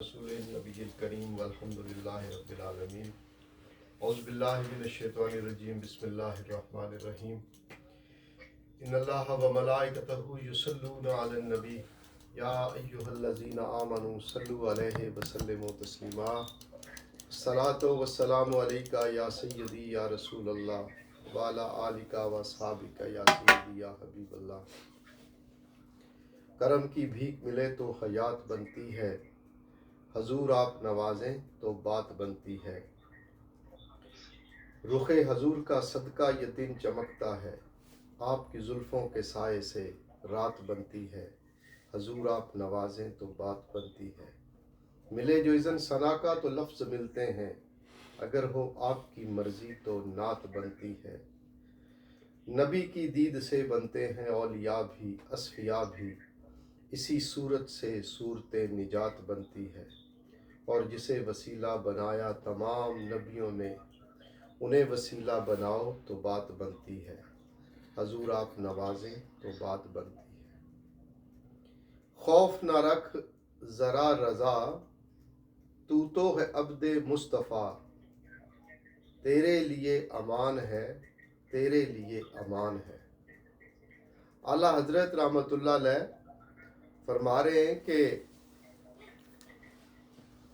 رسول نبی الکریم والحمد للہ رب العالمین اعوذ باللہ من الشیطان الرجیم بسم اللہ الرحمن الرحیم ان اللہ و ملائکتہ یصلون علی النبی یا ایہا الذین آمنوا صلوا علیہ وسلموا تسلیما الصلاۃ والسلام علیکہ یا سیدی یا رسول اللہ وعلی آلک و اصحابک یا سیدی یا حبیب اللہ۔ کرم کی بھیک ملے تو حیات بنتی ہے، حضور آپ نوازیں تو بات بنتی ہے۔ رخ حضور کا صدقہ یہ دن چمکتا ہے، آپ کی زلفوں کے سائے سے رات بنتی ہے۔ حضور آپ نوازیں تو بات بنتی ہے۔ ملے جو اذن ثنا کا تو لفظ ملتے ہیں، اگر ہو آپ کی مرضی تو نعت بنتی ہے۔ نبی کی دید سے بنتے ہیں اولیاء بھی اصفیاء بھی، اسی صورت سے صورت نجات بنتی ہے۔ اور جسے وسیلہ بنایا تمام نبیوں نے، انہیں وسیلہ بناؤ تو بات بنتی ہے۔ حضور آپ نوازیں تو بات بنتی ہے۔ خوف نہ رکھ ذرا رضا، تو ہے عبد مصطفیٰ، تیرے لیے امان ہے، تیرے لیے امان ہے۔ اعلیٰ حضرت رحمۃ اللہ علیہ فرما رہے ہیں کہ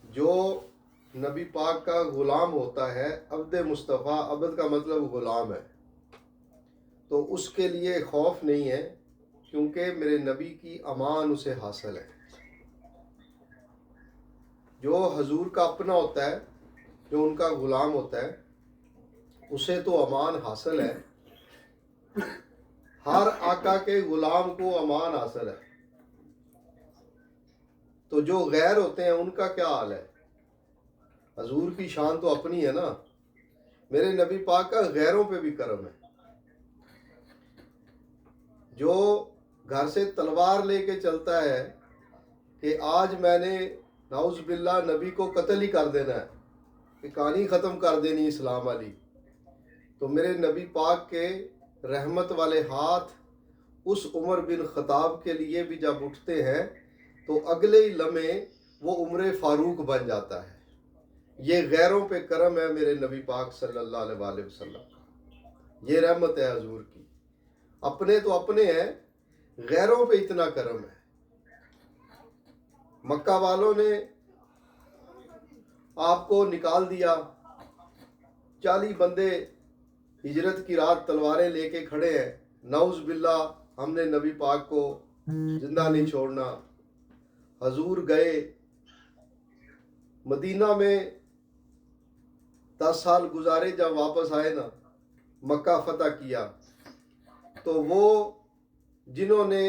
جو نبی پاک کا غلام ہوتا ہے، عبد مصطفیٰ، عبد کا مطلب غلام ہے، تو اس کے لیے خوف نہیں ہے، کیونکہ میرے نبی کی امان اسے حاصل ہے۔ جو حضور کا اپنا ہوتا ہے، جو ان کا غلام ہوتا ہے، اسے تو امان حاصل ہے۔ ہر آقا کے غلام کو امان حاصل ہے، تو جو غیر ہوتے ہیں ان کا کیا حال ہے؟ حضور کی شان تو اپنی ہے نا، میرے نبی پاک کا غیروں پہ بھی کرم ہے۔ جو گھر سے تلوار لے کے چلتا ہے کہ آج میں نے نعوذ باللہ نبی کو قتل ہی کر دینا ہے، کہ کہانی ختم کر دینی اسلام والی، تو میرے نبی پاک کے رحمت والے ہاتھ اس عمر بن خطاب کے لیے بھی جب اٹھتے ہیں تو اگلے ہی لمحے وہ عمر فاروق بن جاتا ہے۔ یہ غیروں پہ کرم ہے میرے نبی پاک صلی اللہ علیہ وآلہ وسلم، یہ رحمت ہے حضور کی۔ اپنے تو اپنے ہیں، غیروں پہ اتنا کرم ہے۔ مکہ والوں نے آپ کو نکال دیا، 40 بندے ہجرت کی رات تلواریں لے کے کھڑے ہیں، نعوذ باللہ ہم نے نبی پاک کو زندہ نہیں چھوڑنا۔ حضور گئے مدینہ میں، 10 سال گزارے، جب واپس آئے نا، مکہ فتح کیا، تو وہ جنہوں نے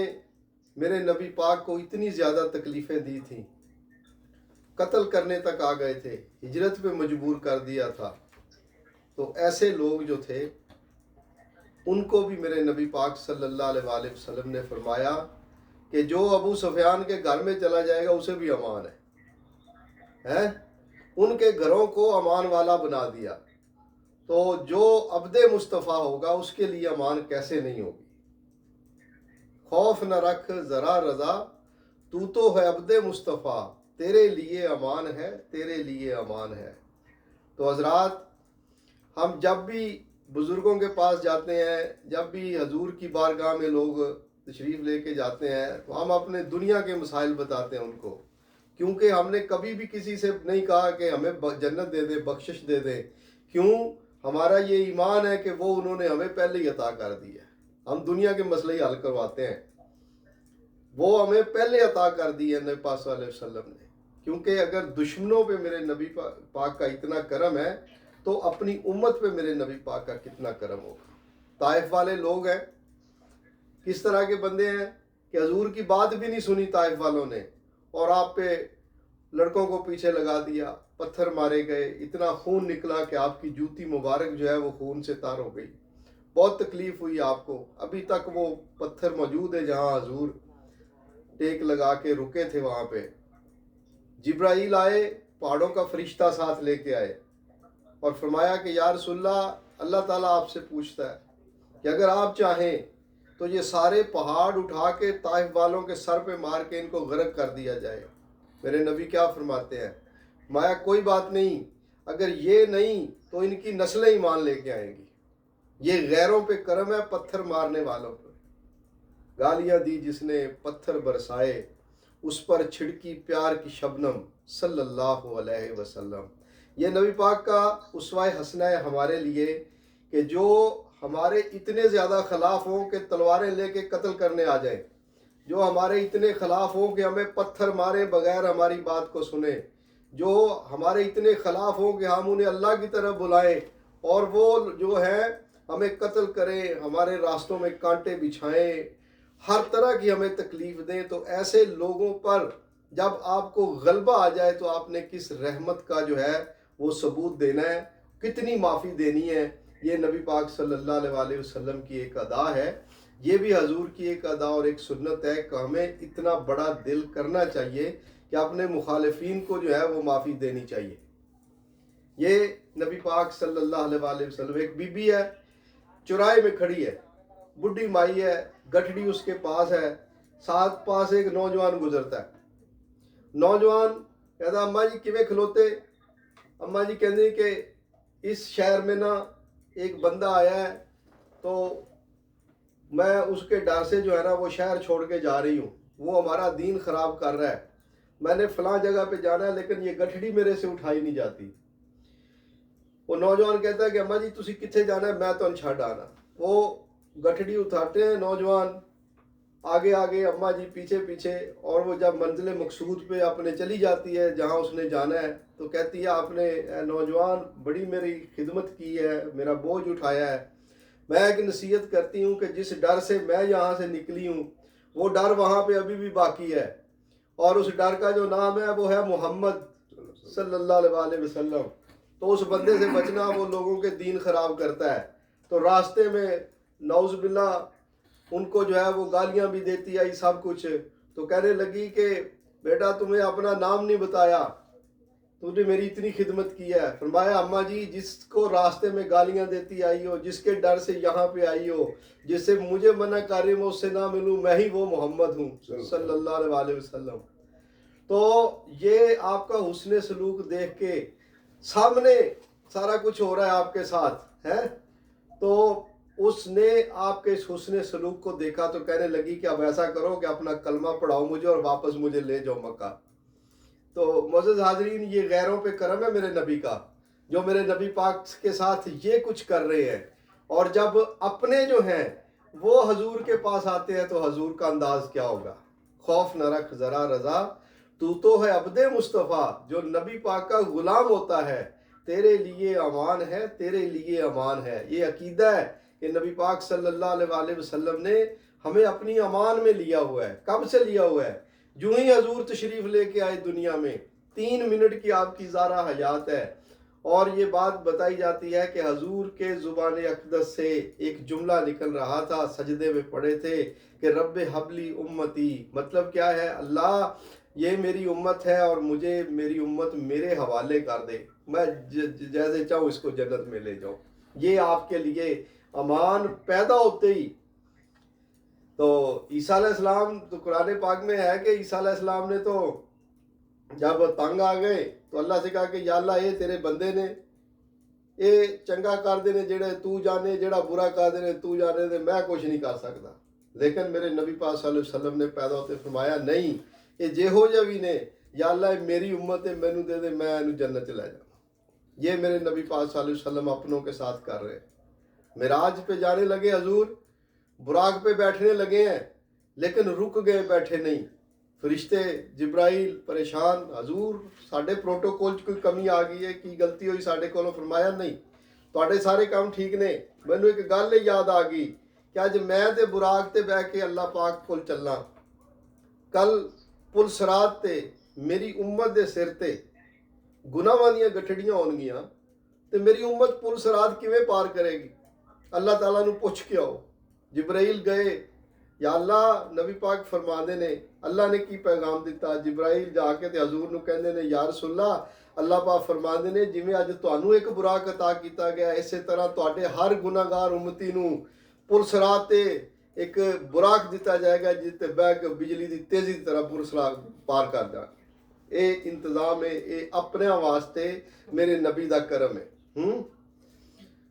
میرے نبی پاک کو اتنی زیادہ تکلیفیں دی تھیں، قتل کرنے تک آ گئے تھے، ہجرت پہ مجبور کر دیا تھا، تو ایسے لوگ جو تھے ان کو بھی میرے نبی پاک صلی اللہ علیہ وآلہ وسلم نے فرمایا کہ جو ابو سفیان کے گھر میں چلا جائے گا اسے بھی امان ہے۔ ان کے گھروں کو امان والا بنا دیا، تو جو عبد مصطفیٰ ہوگا اس کے لیے امان کیسے نہیں ہوگی۔ خوف نہ رکھ ذرا رضا، تو ہے عبد مصطفیٰ، تیرے لیے امان ہے، تیرے لیے امان ہے۔ تو حضرات، ہم جب بھی بزرگوں کے پاس جاتے ہیں، جب بھی حضور کی بارگاہ میں لوگ تشریف لے کے جاتے ہیں، تو ہم اپنے دنیا کے مسائل بتاتے ہیں ان کو، کیونکہ ہم نے کبھی بھی کسی سے نہیں کہا کہ ہمیں جنت دے دے، بخشش دے دے۔ کیوں؟ ہمارا یہ ایمان ہے کہ وہ انہوں نے ہمیں پہلے ہی عطا کر دی ہے، ہم دنیا کے مسئلے ہی حل کرواتے ہیں، وہ ہمیں پہلے عطا کر دی ہے نبی پاک صلی اللہ علیہ وسلم نے۔ کیونکہ اگر دشمنوں پہ میرے نبی پاک کا اتنا کرم ہے تو اپنی امت پہ میرے نبی پاک کا کتنا کرم ہوگا۔ طائف والے لوگ ہیں، کس طرح کے بندے ہیں کہ حضور کی بات بھی نہیں سنی طائف والوں نے، اور آپ پہ لڑکوں کو پیچھے لگا دیا، پتھر مارے گئے، اتنا خون نکلا کہ آپ کی جوتی مبارک جو ہے وہ خون سے تر ہو گئی، بہت تکلیف ہوئی آپ کو۔ ابھی تک وہ پتھر موجود ہے جہاں حضور ٹیک لگا کے رکے تھے، وہاں پہ جبرائیل آئے، پہاڑوں کا فرشتہ ساتھ لے کے آئے، اور فرمایا کہ یا رسول اللہ، اللہ تعالیٰ آپ سے پوچھتا ہے کہ اگر آپ چاہیں تو یہ سارے پہاڑ اٹھا کے طائف والوں کے سر پہ مار کے ان کو غرق کر دیا جائے۔ میرے نبی کیا فرماتے ہیں؟ مایا کوئی بات نہیں، اگر یہ نہیں تو ان کی نسلیں ایمان لے کے آئیں گی۔ یہ غیروں پہ کرم ہے، پتھر مارنے والوں پر گالیاں دی جس نے پتھر برسائے، اس پر چھڑکی پیار کی شبنم صلی اللہ علیہ وسلم۔ یہ نبی پاک کا اسوہ حسنہ ہے ہمارے لیے کہ جو ہمارے اتنے زیادہ خلاف ہوں کہ تلواریں لے کے قتل کرنے آ جائیں، جو ہمارے اتنے خلاف ہوں کہ ہمیں پتھر مارے بغیر ہماری بات کو سنیں، جو ہمارے اتنے خلاف ہوں کہ ہم انہیں اللہ کی طرف بلائیں اور وہ جو ہے ہمیں قتل کریں، ہمارے راستوں میں کانٹے بچھائیں، ہر طرح کی ہمیں تکلیف دیں، تو ایسے لوگوں پر جب آپ کو غلبہ آ جائے تو آپ نے کس رحمت کا جو ہے وہ ثبوت دینا ہے، کتنی معافی دینی ہے۔ یہ نبی پاک صلی اللہ علیہ وسلم کی ایک ادا ہے، یہ بھی حضور کی ایک ادا اور ایک سنت ہے کہ ہمیں اتنا بڑا دل کرنا چاہیے کہ اپنے مخالفین کو جو ہے وہ معافی دینی چاہیے۔ یہ نبی پاک صلی اللہ علیہ وسلم، ایک بی بی ہے چوراہے میں کھڑی ہے، بڈھی مائی ہے، گٹھڑی اس کے پاس ہے، ساتھ پاس ایک نوجوان گزرتا ہے۔ نوجوان کہتا اماں جی کیویں کھلوتے؟ اماں جی کہتے کہ اس شہر میں نا ایک بندہ آیا ہے تو میں اس کے ڈر سے جو ہے نا وہ شہر چھوڑ کے جا رہی ہوں، وہ ہمارا دین خراب کر رہا ہے، میں نے فلاں جگہ پہ جانا ہے لیکن یہ گٹھڑی میرے سے اٹھائی نہیں جاتی۔ وہ نوجوان کہتا ہے کہ اماں جی تسی کتنے جانا ہے، میں تو چھڈ آنا۔ وہ گٹھڑی اٹھاتے ہیں نوجوان، آگے آگے اماں جی پیچھے پیچھے، اور وہ جب منزل مقصود پہ اپنے چلی جاتی ہے جہاں اس نے جانا ہے تو کہتی ہے آپ نے نوجوان بڑی میری خدمت کی ہے، میرا بوجھ اٹھایا ہے، میں ایک نصیحت کرتی ہوں کہ جس ڈر سے میں یہاں سے نکلی ہوں وہ ڈر وہاں پہ ابھی بھی باقی ہے، اور اس ڈر کا جو نام ہے وہ ہے محمد صلی اللہ علیہ وسلم۔ تو اس بندے سے بچنا، وہ لوگوں کے دین خراب کرتا ہے۔ تو راستے میں نعوذ باللہ ان کو جو ہے وہ گالیاں بھی دیتی آئی، سب کچھ۔ تو کہنے لگی کہ بیٹا تمہیں اپنا نام نہیں بتایا، تو نے میری اتنی خدمت کی ہے۔ فرمایا اماں جی جس کو راستے میں گالیاں دیتی آئی ہو، جس کے ڈر سے یہاں پہ آئی ہو، جس سے مجھے منع کر رہی میں اس سے نہ ملوں، میں ہی وہ محمد ہوں صلی اللہ علیہ وسلم۔ تو یہ آپ کا حسن سلوک دیکھ کے سامنے سارا کچھ ہو رہا ہے آپ کے ساتھ ہے، تو اس نے آپ کے اس حسن سلوک کو دیکھا تو کہنے لگی کہ اب ایسا کرو کہ اپنا کلمہ پڑھاؤ مجھے اور واپس مجھے لے جاؤ مکہ۔ تو معزز حاضرین، یہ غیروں پہ کرم ہے میرے نبی کا، جو میرے نبی پاک کے ساتھ یہ کچھ کر رہے ہیں، اور جب اپنے جو ہیں وہ حضور کے پاس آتے ہیں تو حضور کا انداز کیا ہوگا؟ خوف نہ رکھ ذرا رضا، تو ہے عبد مصطفیٰ، جو نبی پاک کا غلام ہوتا ہے تیرے لیے امان ہے، تیرے لیے امان ہے۔ یہ عقیدہ ہے کہ نبی پاک صلی اللہ علیہ وسلم نے ہمیں اپنی امان میں لیا ہوا ہے۔ کب سے لیا ہوا ہے؟ جو ہی حضور تشریف لے کے آئے دنیا میں، 3 منٹ کی آپ کی زارہ حیات ہے، اور یہ بات بتائی جاتی ہے کہ حضور کے زبان اقدس سے ایک جملہ نکل رہا تھا، سجدے میں پڑے تھے کہ رب حبلی امتی، مطلب کیا ہے؟ اللہ یہ میری امت ہے اور مجھے میری امت میرے حوالے کر دے، میں جیسے چاہوں اس کو جنت میں لے جاؤں۔ یہ آپ کے لیے امان پیدا ہوتے ہی۔ تو عیسیٰ علیہ السلام تو قرآن پاک میں ہے کہ عیسیٰ علیہ السلام نے تو جب تنگ آ گئے تو اللہ سے کہا کہ یا اللہ یہ تیرے بندے نے، یہ چنگا کر دینے جڑے تو جانے، جڑا برا کر دینے تو جانے دے، میں کچھ نہیں کر سکتا۔ لیکن میرے نبی پاک صلی اللہ علیہ وسلم نے پیدا ہوتے فرمایا نہیں، یہ جہو جہ بھی نے، یا اللہ میری امت ہے، مینو دے دے، میں انہوں جنت لے جاؤں۔ یہ میرے نبی پاک صلی اللہ علیہ وسلم اپنوں کے ساتھ کر رہے ہیں۔ معراج پہ جانے لگے حضور، براق پہ بیٹھنے لگے ہیں، لیکن رک گئے، بیٹھے نہیں۔ فرشتے جبرائیل پریشان، حضور ساڈے پروٹوکول کوئی کمی آ گئی ہے، کی غلطی ہوئی ساڈے کولوں؟ فرمایا نہیں، تواڈے سارے کام ٹھیک نے، مینوں ایک گل یاد آ گئی کہ اج میں تے براق تے بیٹھ کے اللہ پاک کول چلنا، کل پل صراط تے میری امت دے سر تے گناہاں دیاں گٹھڑیاں ہون گیاں تے میری امت پل صراط کیویں پار کرے گی؟ اللہ تعالیٰ نو پوچھ کے آؤ۔ جبرائیل گئے، یا اللہ نبی پاک فرماندے نے اللہ نے کی پیغام دیتا؟ جبرائیل جا کے تے حضور نو کہندے نے یا رسول اللہ پاک فرماندے نے جویں اج تانوں ایک براق عطا کیتا گیا، اسی طرح تواڈے ہر گناہگار امتی نو پل صراط تے ایک براق دیتا جائے گا جس تے بیٹھ کے بجلی دی تیزی دی طرح پل صراط پار کر جائے۔ ਇਹ ਇੰਤਜ਼ਾਮ ਹੈ, ਇਹ ਆਪਣਿਆਂ ਵਾਸਤੇ ਮੇਰੇ ਨਬੀ ਦਾ ਕਰਮ ਹੈ।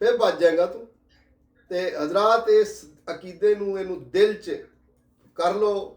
ਫਿਰ ਬਚ ਜਾਏਗਾ ਤੂੰ। ਤੇ ਹਜ਼ਰਤ ਇਸ ਅਕੀਦੇ ਨੂੰ ਇਹਨੂੰ ਦਿਲ 'ਚ ਕਰ ਲੋ।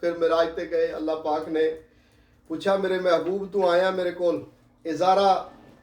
ਫਿਰ ਮਿਰਾਜ ਤੇ ਗਏ। ਅੱਲਾਹ ਪਾਕ ਨੇ ਪੁੱਛਿਆ ਮੇਰੇ ਮਹਿਬੂਬ ਤੂੰ ਆਇਆ ਮੇਰੇ ਕੋਲ, ਇਜ਼ਾਰਾ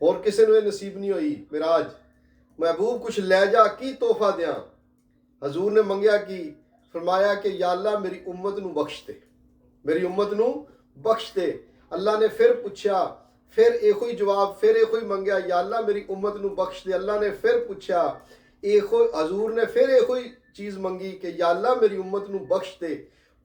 ਹੋਰ ਕਿਸੇ ਨੂੰ ਇਹ ਨਸੀਬ ਨਹੀਂ ਹੋਈ ਮਿਰਾਜ। ਮਹਿਬੂਬ ਕੁਛ ਲੈ ਜਾ, ਕੀ ਤੋਹਫਾ ਦਿਆਂ? ਹਜ਼ੂਰ ਨੇ ਮੰਗਿਆ ਕਿ ਫਰਮਾਇਆ ਕਿ ਯਾ ਅੱਲਾ ਮੇਰੀ ਉਮਤ ਨੂੰ ਬਖਸ਼ ਦੇ, ਮੇਰੀ ਉਮਤ ਨੂੰ ਬਖਸ਼ ਦੇ। ਅੱਲਾਹ ਨੇ ਫਿਰ ਪੁੱਛਿਆ, ਫਿਰ ਇਹੋ ਹੀ ਜਵਾਬ, ਫਿਰ ਇਹੋ ਹੀ ਮੰਗਿਆ ਯਾ ਅੱਲਾ ਮੇਰੀ ਉਮਤ ਨੂੰ ਬਖਸ਼ ਦੇ। ਅੱਲਾਹ ਨੇ ਫਿਰ ਪੁੱਛਿਆ, ਇਹੋ ਹਜ਼ੂਰ ਨੇ ਫਿਰ ਇਹੋ ਹੀ ਚੀਜ਼ ਮੰਗੀ ਕਿ ਯਾ ਅੱਲਾ ਮੇਰੀ ਉਮਤ ਨੂੰ ਬਖਸ਼ ਦੇ।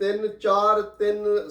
3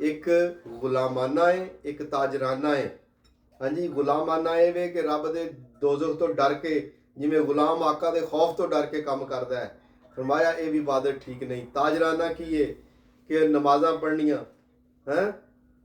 ਇੱਕ ਗੁਲਾਮਾਨਾ ਹੈ, ਇੱਕ ਤਾਜਰਾਨਾ ਹੈ। ਹਾਂਜੀ, ਗੁਲਾਮਾਨਾ ਇਹ ਵੇ ਕਿ ਰੱਬ ਦੇ ਦੋਜ਼ਖ ਤੋਂ ਡਰ ਕੇ, ਜਿਵੇਂ ਗੁਲਾਮ ਆਕਾ ਦੇ ਖੌਫ ਤੋਂ ਡਰ ਕੇ ਕੰਮ ਕਰਦਾ ਹੈ। ਫਰਮਾਇਆ ਇਹ ਵੀ ਇਬਾਦਤ ਠੀਕ ਨਹੀਂ। ਤਾਜਰਾਨਾ ਕੀ ਹੈ ਕਿ ਨਮਾਜ਼ਾਂ ਪੜ੍ਹਨੀਆਂ ਹੈ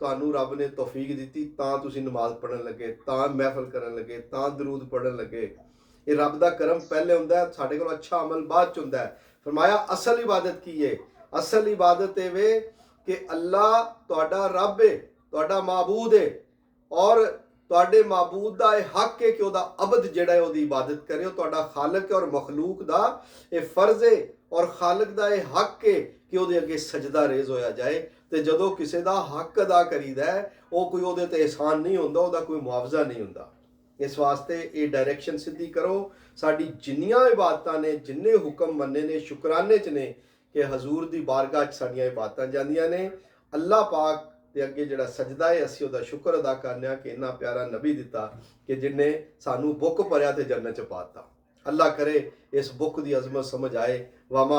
ਤੁਹਾਨੂੰ ਰੱਬ ਨੇ ਤੌਫੀਕ ਦਿੱਤੀ ਤਾਂ ਤੁਸੀਂ ਨਮਾਜ਼ ਪੜ੍ਹਨ ਲੱਗੇ, ਤਾਂ ਮਹਿਫਲ ਕਰਨ ਲੱਗੇ, ਤਾਂ ਦਰੂਦ ਪੜ੍ਹਨ ਲੱਗੇ। ਇਹ ਰੱਬ ਦਾ ਕਰਮ ਪਹਿਲੇ ਹੁੰਦਾ ਹੈ, ਸਾਡੇ ਕੋਲ ਅੱਛਾ ਅਮਲ ਬਾਅਦ ਚ ਹੁੰਦਾ ਹੈ। ਫਰਮਾਇਆ ਅਸਲ ਇਬਾਦਤ ਕੀ ਹੈ? ਅਸਲ ਇਬਾਦਤ ਇਹ ਵੇ ਕਿ ਅੱਲਾ ਤੁਹਾਡਾ ਰੱਬ ਹੈ, ਤੁਹਾਡਾ ਮਾਬੂਦ ਹੈ ਔਰ ਤੁਹਾਡੇ ਮਾਬੂਦ ਦਾ ਇਹ ਹੱਕ ਹੈ ਕਿ ਉਹਦਾ ਅਬਦ ਜਿਹੜਾ ਹੈ ਉਹਦੀ ਇਬਾਦਤ ਕਰੇ। ਉਹ ਤੁਹਾਡਾ ਖਾਲਕ ਹੈ ਔਰ ਮਖਲੂਕ ਦਾ ਇਹ ਫਰਜ਼ ਹੈ ਔਰ ਖਾਲਕ ਦਾ ਇਹ ਹੱਕ ਹੈ ਕਿ ਉਹਦੇ ਅੱਗੇ ਸਜਦਾ ਰੇਜ਼ ਹੋਇਆ ਜਾਏ। ਤੇ ਜਦੋਂ ਕਿਸੇ ਦਾ ਹੱਕ ਅਦਾ ਕਰੀਦਾ ਉਹ ਕੋਈ ਉਹਦੇ ਤੇ ਇਹਸਾਨ ਨਹੀਂ ਹੁੰਦਾ, ਉਹਦਾ ਕੋਈ ਮੁਆਵਜ਼ਾ ਨਹੀਂ ਹੁੰਦਾ। ਇਸ ਵਾਸਤੇ ਇਹ ਡਾਇਰੈਕਸ਼ਨ ਸਿੱਧੀ ਕਰੋ। ਸਾਡੀ ਜਿੰਨੀਆਂ ਇਬਾਦਤਾਂ ਨੇ, ਜਿੰਨੇ ਹੁਕਮ ਮੰਨੇ ਨੇ, ਸ਼ੁਕਰਾਨੇ 'ਚ ਨੇ ਕਿ ਹਜ਼ੂਰ ਦੀ ਬਾਰਗਾਹ 'ਚ ਸਾਡੀਆਂ ਇਬਾਦਤਾਂ ਜਾਂਦੀਆਂ ਨੇ। ਅੱਲਾਹ ਪਾਕ ਦੇ ਅੱਗੇ ਜਿਹੜਾ ਸਜਦਾ ਹੈ, ਅਸੀਂ ਉਹਦਾ ਸ਼ੁਕਰ ਅਦਾ ਕਰਨੇ ਆ ਕਿ ਇੰਨਾ ਪਿਆਰਾ ਨਬੀ ਦਿੱਤਾ ਕਿ ਜਿਨਨੇ ਸਾਨੂੰ ਬੁੱਕ ਭਰਿਆ ਤੇ ਜੰਨਤ 'ਚ ਪਾਤਾ। ਅੱਲਾਹ ਕਰੇ ਇਸ ਬੁੱਕ ਦੀ ਅਜ਼ਮਤ ਸਮਝ ਆਏ। ਵਮਾ